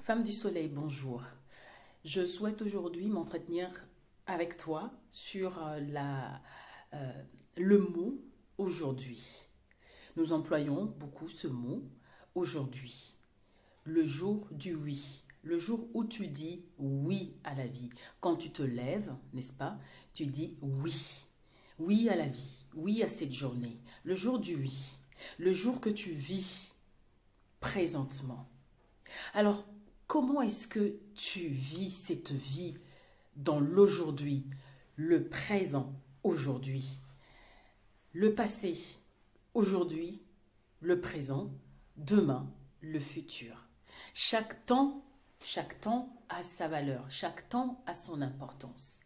Femme du soleil, bonjour. Je souhaite aujourd'hui m'entretenir avec toi sur le mot aujourd'hui. Nous employons beaucoup ce mot aujourd'hui. Le jour du oui. Le jour où tu dis oui à la vie. Quand tu te lèves, n'est-ce pas, tu dis oui. Oui à la vie. Oui à cette journée. Le jour du oui. Le jour que tu vis présentement. Alors, comment est-ce que tu vis cette vie dans l'aujourd'hui, le présent, aujourd'hui, le passé, aujourd'hui, le présent, demain, le futur. Chaque temps a sa valeur, chaque temps a son importance.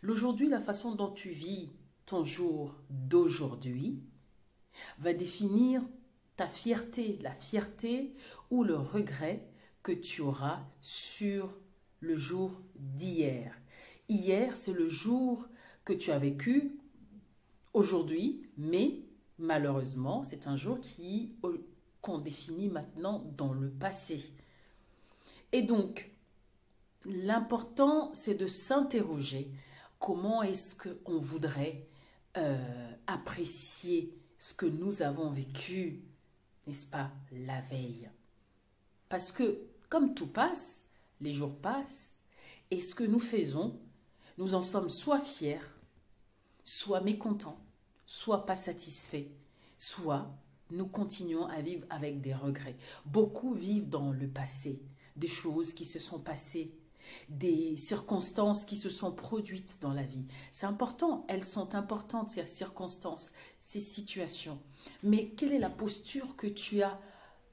L'aujourd'hui, la façon dont tu vis ton jour d'aujourd'hui va définir ta fierté, la fierté ou le regret que tu auras sur le jour d'hier. Hier, c'est le jour que tu as vécu aujourd'hui, mais malheureusement, c'est un jour qu'on définit maintenant dans le passé. Et donc, l'important, c'est de s'interroger comment est-ce qu'on voudrait apprécier ce que nous avons vécu, n'est-ce pas, la veille. Parce que, comme tout passe, les jours passent, et ce que nous faisons, nous en sommes soit fiers, soit mécontents, soit pas satisfaits, soit nous continuons à vivre avec des regrets. Beaucoup vivent dans le passé, des choses qui se sont passées, des circonstances qui se sont produites dans la vie. C'est important, elles sont importantes, ces circonstances, ces situations. Mais quelle est la posture que tu as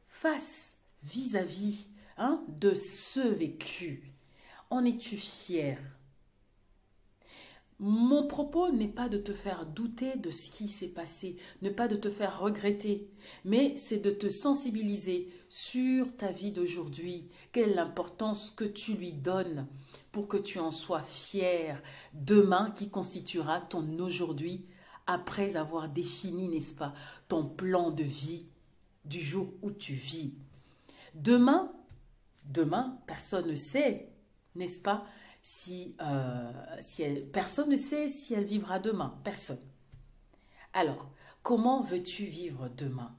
face vis-à-vis de ce vécu? En es-tu fier? Mon propos n'est pas de te faire douter de ce qui s'est passé, ne pas de te faire regretter, mais c'est de te sensibiliser sur ta vie d'aujourd'hui. Quelle est l'importance que tu lui donnes pour que tu en sois fier demain qui constituera ton aujourd'hui après avoir défini, n'est-ce pas, ton plan de vie du jour où tu vis. Demain, personne ne sait, n'est-ce pas, personne ne sait si elle vivra demain, personne. Alors, comment veux-tu vivre demain?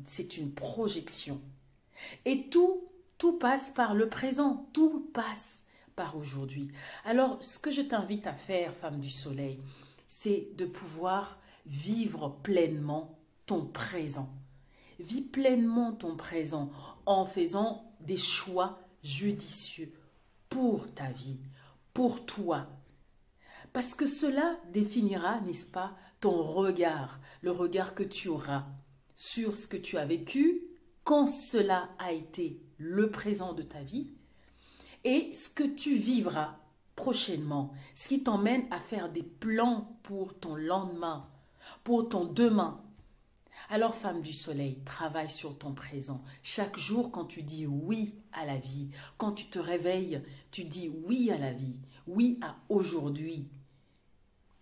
C'est une projection. Et tout passe par le présent, tout passe par aujourd'hui. Alors, ce que je t'invite à faire, femme du soleil, c'est de pouvoir vivre pleinement ton présent. Vis pleinement ton présent en faisant des choix judicieux pour ta vie, pour toi. Parce que cela définira, n'est-ce pas, ton regard, le regard que tu auras sur ce que tu as vécu quand cela a été le présent de ta vie et ce que tu vivras prochainement, ce qui t'emmène à faire des plans pour ton lendemain, pour ton demain. Alors, femme du soleil, travaille sur ton présent. Chaque jour, quand tu dis oui à la vie, quand tu te réveilles, tu dis oui à la vie, oui à aujourd'hui.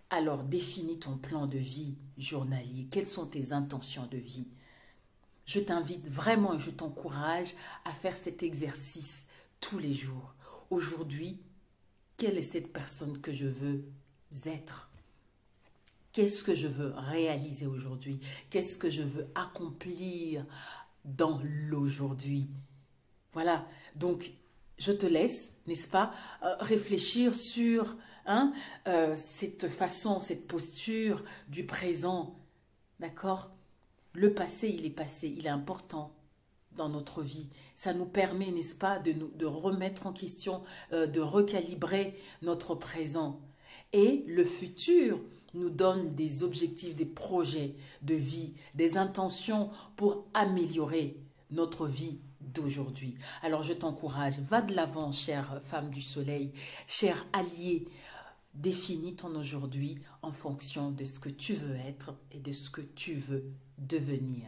Alors, définis ton plan de vie journalier. Quelles sont tes intentions de vie? Je t'invite vraiment et je t'encourage à faire cet exercice tous les jours. Aujourd'hui, quelle est cette personne que je veux être? Qu'est-ce que je veux réaliser aujourd'hui? Qu'est-ce que je veux accomplir dans l'aujourd'hui? Voilà, donc je te laisse, n'est-ce pas, réfléchir sur cette façon, cette posture du présent, d'accord? Le passé, il est important dans notre vie. Ça nous permet, n'est-ce pas, de remettre en question, de recalibrer notre présent. Et le futur nous donne des objectifs, des projets de vie, des intentions pour améliorer notre vie d'aujourd'hui. Alors je t'encourage, va de l'avant, chère femme du soleil, chère allié, définis ton aujourd'hui en fonction de ce que tu veux être et de ce que tu veux devenir.